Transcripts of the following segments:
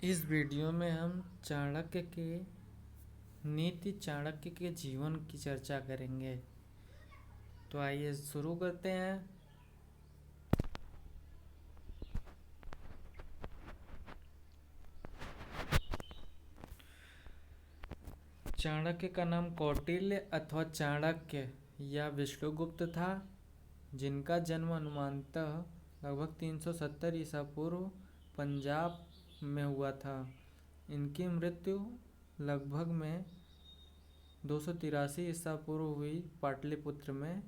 इस वीडियो में हम चाणक्य के नीति चाणक्य के जीवन की चर्चा करेंगे। तो आइए शुरू करते हैं। चाणक्य का नाम कौटिल्य अथवा चाणक्य या विष्णुगुप्त था, जिनका जन्म अनुमानतः लगभग 370 ईसा पूर्व पंजाब में हुआ था। इनकी मृत्यु लगभग में 283 ईसा पूर्व हुई पाटलिपुत्र में।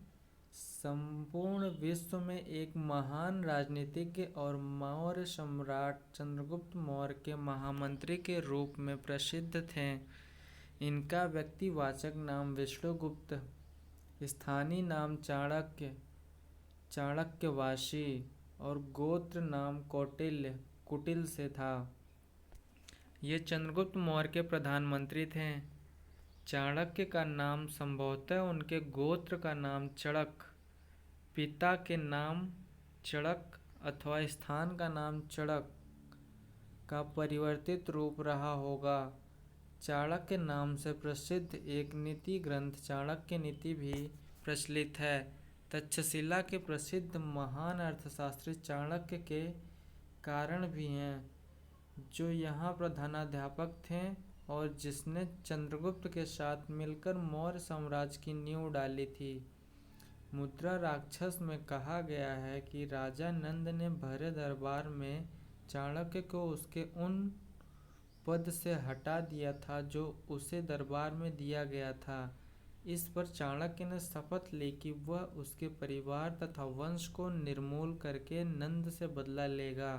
संपूर्ण विश्व में एक महान राजनीतिज्ञ और मौर्य सम्राट चंद्रगुप्त मौर्य के महामंत्री के रूप में प्रसिद्ध थे। इनका व्यक्तिवाचक नाम विष्णुगुप्त, स्थानीय नाम चाणक्य, चाणक्यवासी और गोत्र नाम कौटिल्य, कुटिल से था। ये चंद्रगुप्त मौर्य के प्रधानमंत्री थे। चाणक्य का नाम संभवतः उनके गोत्र का नाम चड़क, पिता के नाम चड़क अथवा स्थान का नाम चड़क का परिवर्तित रूप रहा होगा। चाणक्य नाम से प्रसिद्ध एक नीति ग्रंथ चाणक्य नीति भी प्रचलित है। तक्षशिला के प्रसिद्ध महान अर्थशास्त्री चाणक्य के कारण भी हैं, जो यहाँ प्रधानाध्यापक थे और जिसने चंद्रगुप्त के साथ मिलकर मौर्य साम्राज्य की नींव डाली थी। मुद्रा राक्षस में कहा गया है कि राजा नंद ने भरे दरबार में चाणक्य को उसके उन पद से हटा दिया था जो उसे दरबार में दिया गया था। इस पर चाणक्य ने शपथ ली कि वह उसके परिवार तथा वंश को निर्मूल करके नंद से बदला लेगा।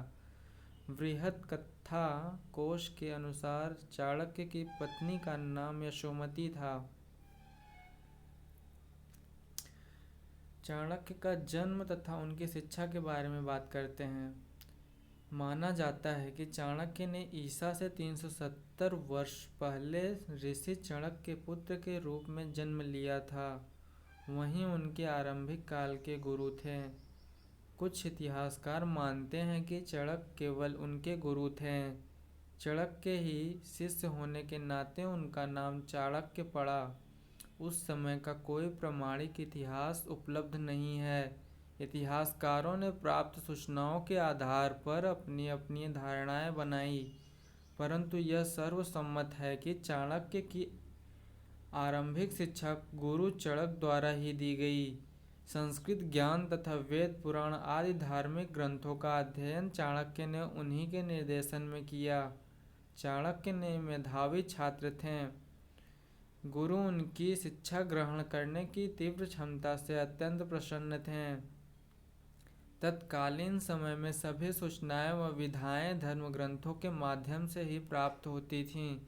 बृहत कथा कोश के अनुसार चाणक्य की पत्नी का नाम यशोमती था। चाणक्य का जन्म तथा उनकी शिक्षा के बारे में बात करते हैं। माना जाता है कि चाणक्य ने ईसा से 370 वर्ष पहले ऋषि चणक के पुत्र के रूप में जन्म लिया था। वहीं उनके आरंभिक काल के गुरु थे। कुछ इतिहासकार मानते हैं कि चणक केवल उनके गुरु थे। चणक के ही शिष्य होने के नाते उनका नाम चाणक्य पड़ा। उस समय का कोई प्रमाणिक इतिहास उपलब्ध नहीं है। इतिहासकारों ने प्राप्त सूचनाओं के आधार पर अपनी अपनी धारणाएं बनाई, परंतु यह सर्वसम्मत है कि चाणक्य की आरंभिक शिक्षा गुरु चड़क द्वारा ही दी गई। संस्कृत ज्ञान तथा वेद पुराण आदि धार्मिक ग्रंथों का अध्ययन चाणक्य ने उन्हीं के निर्देशन में किया। चाणक्य ने मेधावी छात्र थे। गुरु उनकी शिक्षा ग्रहण करने की तीव्र क्षमता से अत्यंत प्रसन्न थे। तत्कालीन समय में सभी सूचनाएं व विधाएं धर्म ग्रंथों के माध्यम से ही प्राप्त होती थीं,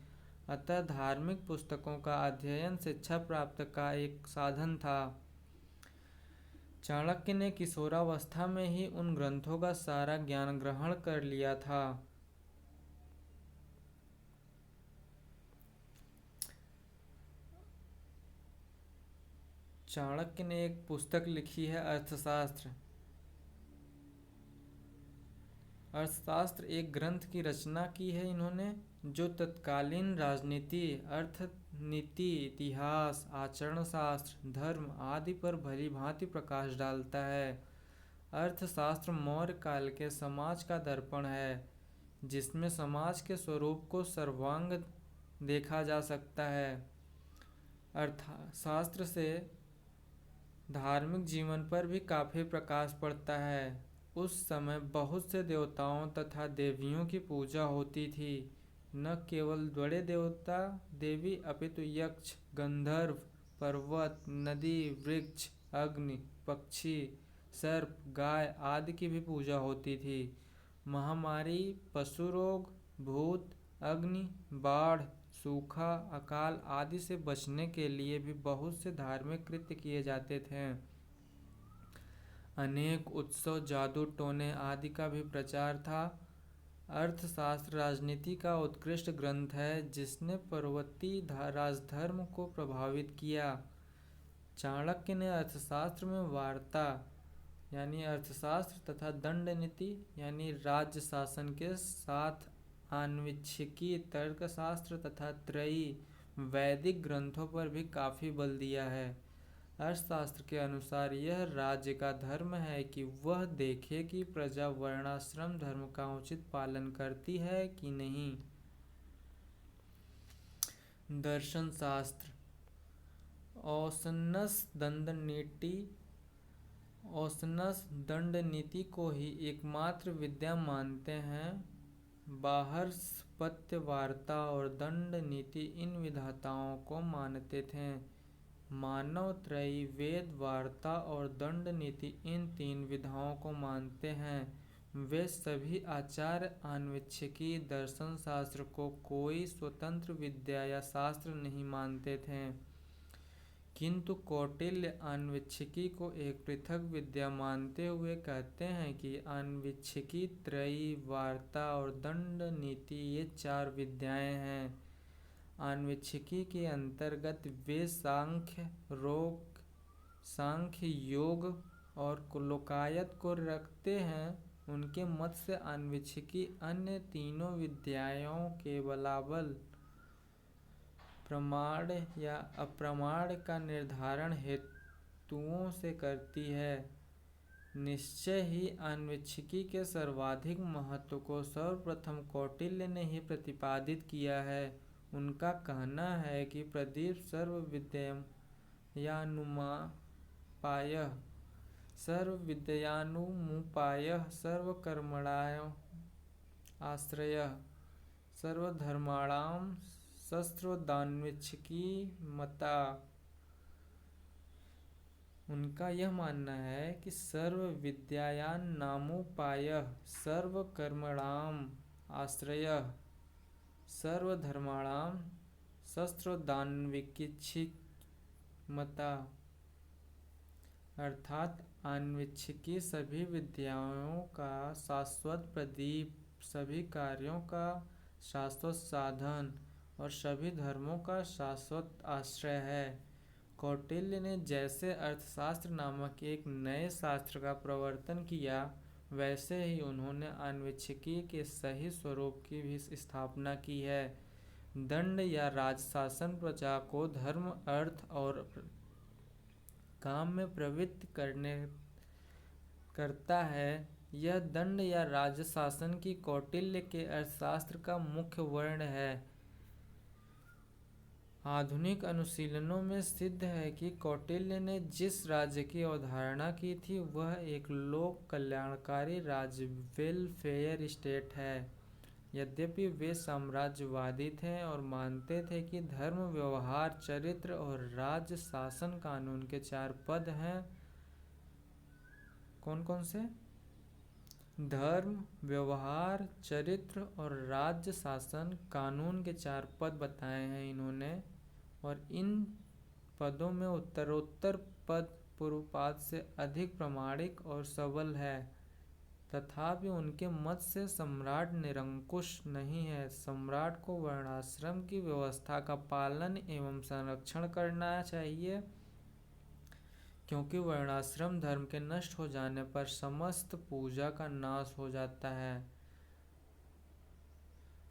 अतः धार्मिक पुस्तकों का अध्ययन शिक्षा प्राप्त का एक साधन था। चाणक्य ने किशोरावस्था में ही उन ग्रंथों का सारा ज्ञान ग्रहण कर लिया था। चाणक्य ने एक पुस्तक लिखी है, अर्थशास्त्र। अर्थशास्त्र एक ग्रंथ की रचना की है इन्होंने, जो तत्कालीन राजनीति, अर्थनीति, इतिहास, आचरण शास्त्र, धर्म आदि पर भली भांति प्रकाश डालता है। अर्थशास्त्र मौर्य काल के समाज का दर्पण है, जिसमें समाज के स्वरूप को सर्वांग देखा जा सकता है। अर्थशास्त्र से धार्मिक जीवन पर भी काफी प्रकाश पड़ता है। उस समय बहुत से देवताओं तथा देवियों की पूजा होती थी। न केवल बड़े देवता देवी अपितु यक्ष, गंधर्व, पर्वत, नदी, वृक्ष, अग्नि, पक्षी, सर्प, गाय आदि की भी पूजा होती थी। महामारी, पशु रोग, भूत, अग्नि, बाढ़, सूखा, अकाल आदि से बचने के लिए भी बहुत से धार्मिक कृत्य किए जाते थे। अनेक उत्सव, जादू टोने आदि का भी प्रचार था। अर्थशास्त्र राजनीति का उत्कृष्ट ग्रंथ है, जिसने पर्वतीय राजधर्म को प्रभावित किया। चाणक्य ने अर्थशास्त्र में वार्ता यानी अर्थशास्त्र तथा दंड नीति यानी राज्य शासन के साथ आन्वीक्षिकी, तर्कशास्त्र तथा त्रयी वैदिक ग्रंथों पर भी काफी बल दिया है। अर्थशास्त्र के अनुसार यह राज्य का धर्म है कि वह देखे कि प्रजा वर्णाश्रम धर्म का उचित पालन करती है कि नहीं। दर्शन शास्त्र औसनस दंड नीति को ही एकमात्र विद्या मानते हैं। बाहर्स्पत्य, वार्ता और दंड नीति इन विधाताओं को मानते थे। मानव त्रयी वेद, वार्ता और दंड नीति इन तीन विधाओं को मानते हैं। वे सभी आचार्य आन्वीक्षिकी दर्शन शास्त्र को कोई स्वतंत्र विद्या या शास्त्र नहीं मानते थे, किंतु कौटिल्य आन्वीक्षिकी को एक पृथक विद्या मानते हुए कहते हैं कि आन्वीक्षिकी, त्रयी, वार्ता और दंड नीति ये चार विद्याएं हैं। आन्वीक्षिकी के अंतर्गत वे सांख्य, योग और लोकायत को रखते हैं। उनके मत से आन्वीक्षिकी अन्य तीनों विद्याओं के बलाबल प्रमाण या अप्रमाण का निर्धारण हेतुओं से करती है। निश्चय ही आन्वीक्षिकी के सर्वाधिक महत्व को सर्वप्रथम कौटिल्य ने ही प्रतिपादित किया है। उनका कहना है कि प्रदीप सर्वविद्यानुमुपायः सर्वकर्मणाम् आश्रयः सर्वधर्माणां शस्त्रोदान्वीक्षिकी मता। उनका यह मानना है कि सर्वविद्यानामुपायः सर्वकर्मणाम् आश्रयः सर्वधर्माणां शस्त्रोदान्वीक्षिकी मता, अर्थात आन्वीक्षिकी सभी विद्याओं का शाश्वत प्रदीप, सभी कार्यों का शाश्वत साधन और सभी धर्मों का शाश्वत आश्रय है। कौटिल्य ने जैसे अर्थशास्त्र नामक एक नए शास्त्र का प्रवर्तन किया, वैसे ही उन्होंने आन्वीक्षिकी के सही स्वरूप की भी स्थापना की है। दंड या राजशासन प्रजा को धर्म, अर्थ और काम में प्रवृत्त करता है। यह दंड या राजशासन की कौटिल्य के अर्थशास्त्र का मुख्य वर्ण है। आधुनिक अनुशीलनों में सिद्ध है कि कौटिल्य ने जिस राज्य की अवधारणा की थी वह एक लोक कल्याणकारी राज्य, वेलफेयर स्टेट है। यद्यपि वे साम्राज्यवादी थे और मानते थे कि धर्म, व्यवहार, चरित्र और राज्य शासन कानून के चार पद हैं। कौन कौन से? धर्म, व्यवहार, चरित्र और राज्य शासन कानून के चार पद बताए हैं इन्होंने, और इन पदों में उत्तरोत्तर पद पूर्वपाद से अधिक प्रामाणिक और सबल है। तथापि उनके मत से सम्राट निरंकुश नहीं है। सम्राट को वर्णाश्रम की व्यवस्था का पालन एवं संरक्षण करना चाहिए, क्योंकि वर्णाश्रम धर्म के नष्ट हो जाने पर समस्त पूजा का नाश हो जाता है।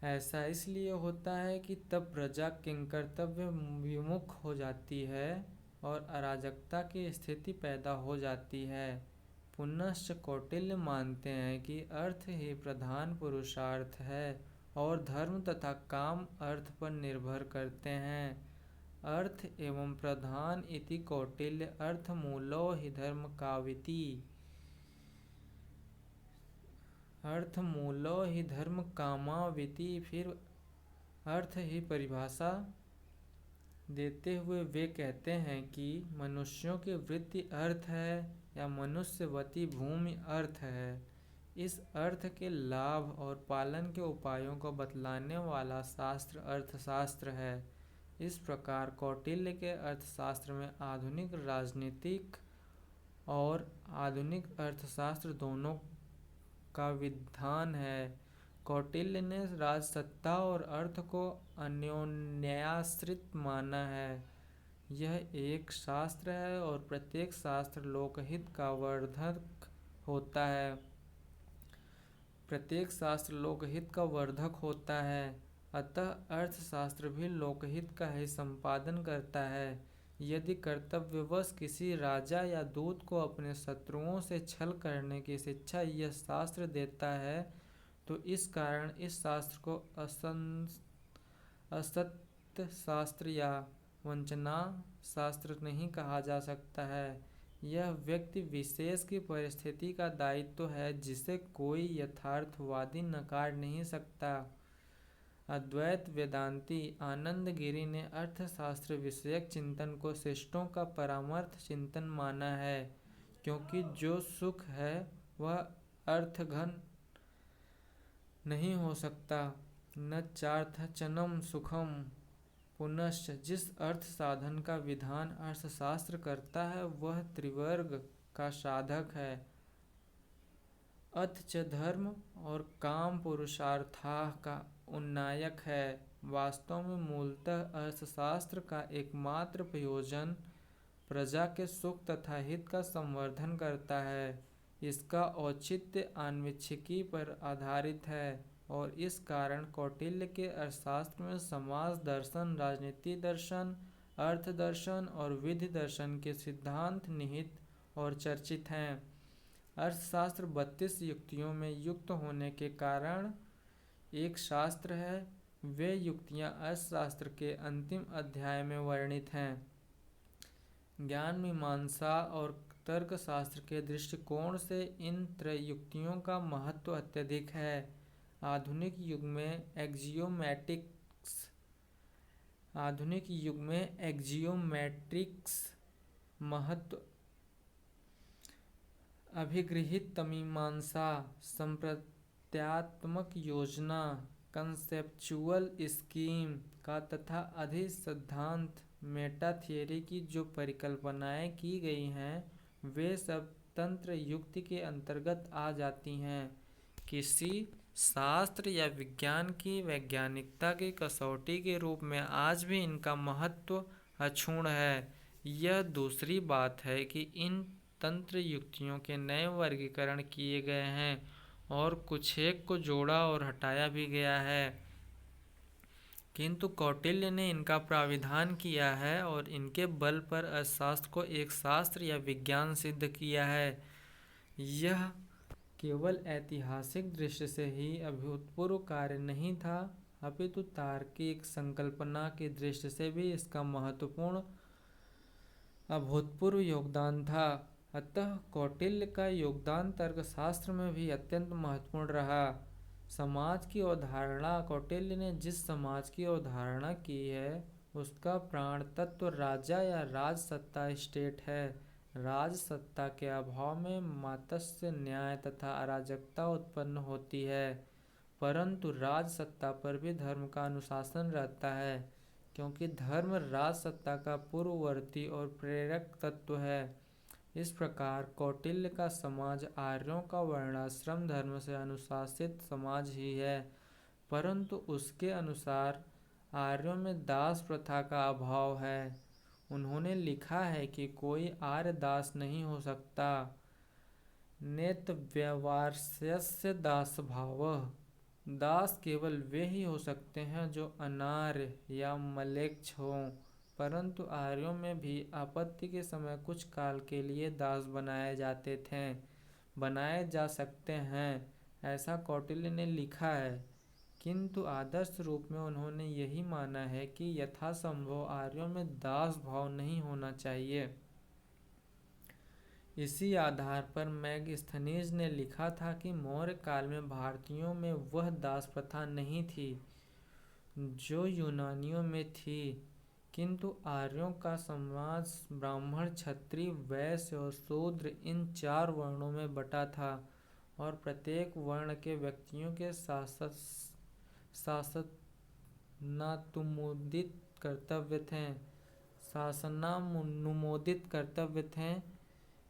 ऐसा इसलिए होता है कि तब प्रजा किंकर्तव्य विमुख हो जाती है और अराजकता की स्थिति पैदा हो जाती है। पुनश्च कौटिल्य मानते हैं कि अर्थ ही प्रधान पुरुषार्थ है और धर्म तथा काम अर्थ पर निर्भर करते हैं। अर्थ एवं प्रधान इति कौटिल्य अर्थमूलो हि धर्म काविति। अर्थमूलो ही धर्म कामाविति। फिर अर्थ ही परिभाषा देते हुए वे कहते हैं कि मनुष्यों की वृत्ति अर्थ है या मनुष्यवती भूमि अर्थ है। इस अर्थ के लाभ और पालन के उपायों को बतलाने वाला शास्त्र अर्थशास्त्र है। इस प्रकार कौटिल्य के अर्थशास्त्र में आधुनिक राजनीतिक और आधुनिक अर्थशास्त्र दोनों का विधान है। कौटिल्य ने राजसत्ता और अर्थ को अन्योन्याश्रित माना है। यह एक शास्त्र है और प्रत्येक शास्त्र लोकहित का वर्धक होता है। प्रत्येक शास्त्र लोकहित का वर्धक होता है, अतः अर्थशास्त्र भी लोकहित का ही संपादन करता है। यदि कर्तव्यवश किसी राजा या दूत को अपने शत्रुओं से छल करने की शिक्षा यह शास्त्र देता है, तो इस कारण इस शास्त्र को असत्य शास्त्र या वंचना शास्त्र नहीं कहा जा सकता है। यह व्यक्ति विशेष की परिस्थिति का दायित्व है जिसे कोई यथार्थवादी नकार नहीं सकता। अद्वैत वेदांती आनंद गिरि ने अर्थशास्त्र विषयक चिंतन को शिष्टों का परमार्थ चिंतन माना है, क्योंकि जो सुख है वह अर्थघन नहीं हो सकता। न चार्थचनम सुखम। पुनश्च जिस अर्थ साधन का विधान अर्थशास्त्र करता है वह त्रिवर्ग का साधक है, अथ च धर्म और काम पुरुषार्थाः का उन्नायक है। वास्तव में मूलतः अर्थशास्त्र का एकमात्र प्रयोजन प्रजा के सुख तथा हित का संवर्धन करता है। इसका औचित्य आन्वीक्षिकी पर आधारित है और इस कारण कौटिल्य के अर्थशास्त्र में समाज दर्शन, राजनीति दर्शन, अर्थ दर्शन और विधि दर्शन के सिद्धांत निहित और चर्चित हैं। अर्थशास्त्र 32 युक्तियों में युक्त होने के कारण एक शास्त्र है। वे युक्तियां अर्थशास्त्र के अंतिम अध्याय में वर्णित हैं। ज्ञान मीमांसा और तर्कशास्त्र के दृष्टिकोण से इन त्रय युक्तियों का महत्व अत्यधिक है। आधुनिक युग में एक्जियोमेट्रिक्स महत्व अभिगृहित मीमांसा, संप्रत्यात्मक योजना, कंसेप्चुअल स्कीम का तथा अधिसिद्धांत मेटा थियरी की जो परिकल्पनाएं की गई हैं वे सब तंत्र युक्ति के अंतर्गत आ जाती हैं। किसी शास्त्र या विज्ञान की वैज्ञानिकता की कसौटी के रूप में आज भी इनका महत्व अक्षुण्ण है। यह दूसरी बात है कि इन तंत्र युक्तियों के नए वर्गीकरण किए गए हैं और कुछ एक को जोड़ा और हटाया भी गया है, किंतु कौटिल्य ने इनका प्राविधान किया है और इनके बल पर अर्थशास्त्र को एक शास्त्र या विज्ञान सिद्ध किया है। यह केवल ऐतिहासिक दृष्टि से ही अभूतपूर्व कार्य नहीं था, अपितु तार्किक संकल्पना की दृष्टि से भी इसका महत्वपूर्ण अभूतपूर्व योगदान था। अतः कौटिल्य का योगदान तर्कशास्त्र में भी अत्यंत महत्वपूर्ण रहा। समाज की अवधारणा। कौटिल्य ने जिस समाज की अवधारणा की है उसका प्राण तत्व राजा या राजसत्ता स्टेट है। राजसत्ता के अभाव में मात्स्य न्याय तथा अराजकता उत्पन्न होती है, परंतु राजसत्ता पर भी धर्म का अनुशासन रहता है, क्योंकि धर्म राजसत्ता का पूर्ववर्ती और प्रेरक तत्व है। इस प्रकार कौटिल्य का समाज आर्यों का वर्णाश्रम धर्म से अनुशासित समाज ही है, परंतु उसके अनुसार आर्यों में दास प्रथा का अभाव है। उन्होंने लिखा है कि कोई आर्य दास नहीं हो सकता। नेतव्यवार्यस्य दास भावः। दास केवल वे ही हो सकते हैं जो अनार्य या म्लेच्छ हों, परंतु आर्यों में भी आपत्ति के समय कुछ काल के लिए दास बनाए जा सकते हैं, ऐसा कौटिल्य ने लिखा है। किंतु आदर्श रूप में उन्होंने यही माना है कि यथासंभव आर्यों में दास भाव नहीं होना चाहिए। इसी आधार पर मैगस्थनीज ने लिखा था कि मौर्य काल में भारतीयों में वह दास प्रथा नहीं थी जो यूनानियों में थी, किंतु आर्यों का समाज ब्राह्मण, क्षत्रिय, वैश्य और शूद्र इन 4 वर्णों में बटा था और प्रत्येक वर्ण के व्यक्तियों के शासनानुमोदित कर्तव्य थे।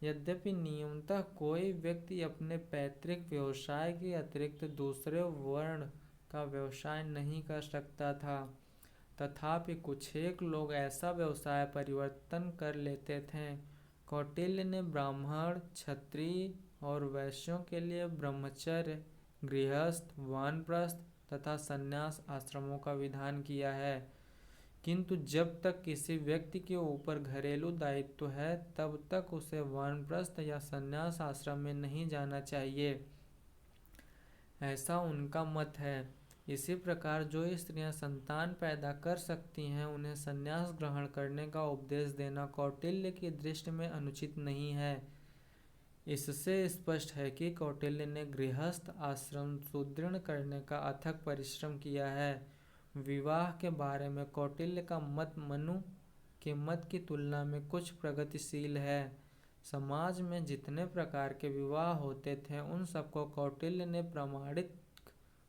यद्यपि नियमतः कोई व्यक्ति अपने पैतृक व्यवसाय के अतिरिक्त दूसरे वर्ण का व्यवसाय नहीं कर सकता था, तथापि कुछ एक लोग ऐसा व्यवसाय परिवर्तन कर लेते थे। कौटिल्य ने ब्राह्मण, क्षत्रिय और वैश्यों के लिए ब्रह्मचर्य, गृहस्थ, वानप्रस्थ तथा संन्यास आश्रमों का विधान किया है। किंतु जब तक किसी व्यक्ति के ऊपर घरेलू दायित्व है तब तक उसे वानप्रस्थ या संन्यास आश्रम में नहीं जाना चाहिए, ऐसा उनका मत है। इसी प्रकार जो स्त्रियां संतान पैदा कर सकती हैं उन्हें संन्यास ग्रहण करने का उपदेश देना कौटिल्य की दृष्टि में अनुचित नहीं है। इससे स्पष्ट है कि कौटिल्य ने गृहस्थ आश्रम सुदृढ़ करने का अथक परिश्रम किया है। विवाह के बारे में कौटिल्य का मत मनु के मत की तुलना में कुछ प्रगतिशील है। समाज में जितने प्रकार के विवाह होते थे उन सबको कौटिल्य ने प्रमाणित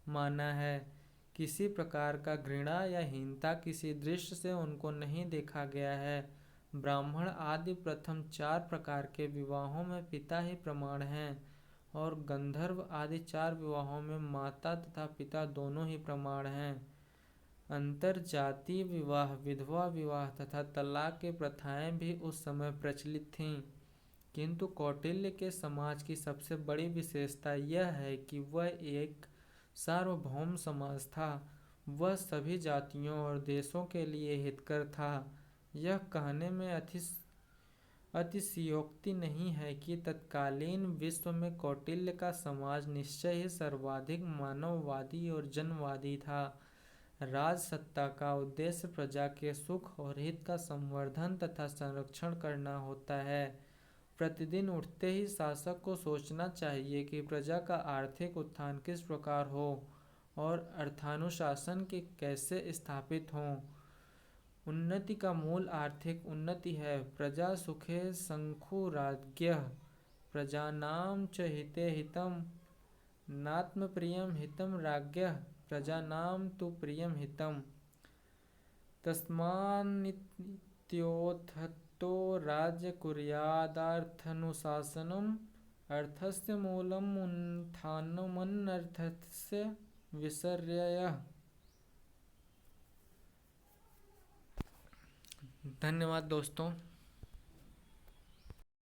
माना है। किसी प्रकार का घृणा या हीनता किसी दृष्टि से उनको नहीं देखा गया है। ब्राह्मण आदि प्रथम 4 प्रकार के विवाहों में पिता ही प्रमाण हैं और गंधर्व आदि 4 विवाहों में माता तथा पिता दोनों ही प्रमाण हैं। अंतर जातीय विवाह, विधवा विवाह तथा तलाक की प्रथाएं भी उस समय प्रचलित थीं, किंतु कौटिल्य के समाज की सबसे बड़ी विशेषता यह है कि वह एक सार्वभौम समाज था। वह सभी जातियों और देशों के लिए हितकर था। यह कहने में अतिशयोक्ति नहीं है कि तत्कालीन विश्व में कौटिल्य का समाज निश्चय ही सर्वाधिक मानववादी और जनवादी था। राजसत्ता का उद्देश्य प्रजा के सुख और हित का संवर्धन तथा संरक्षण करना होता है। प्रतिदिन उठते ही शासक को सोचना चाहिए कि प्रजा का आर्थिक उत्थान किस प्रकार हो और अर्थानुशासन के कैसे स्थापित हों। उन्नति का मूल आर्थिक उन्नति है। प्रजा सुखे शंखु राज्ञः प्रजानां च हिते हितम् नात्म प्रियम हितम राज्ञः प्रजानां तु प्रियम हितम् तस्मान्नित्योत्थतो राज्य कुर्यादर्थानुशासनम् अर्थस्य मूलम् उत्थानमनर्थस्य विपर्ययः। धन्यवाद दोस्तों।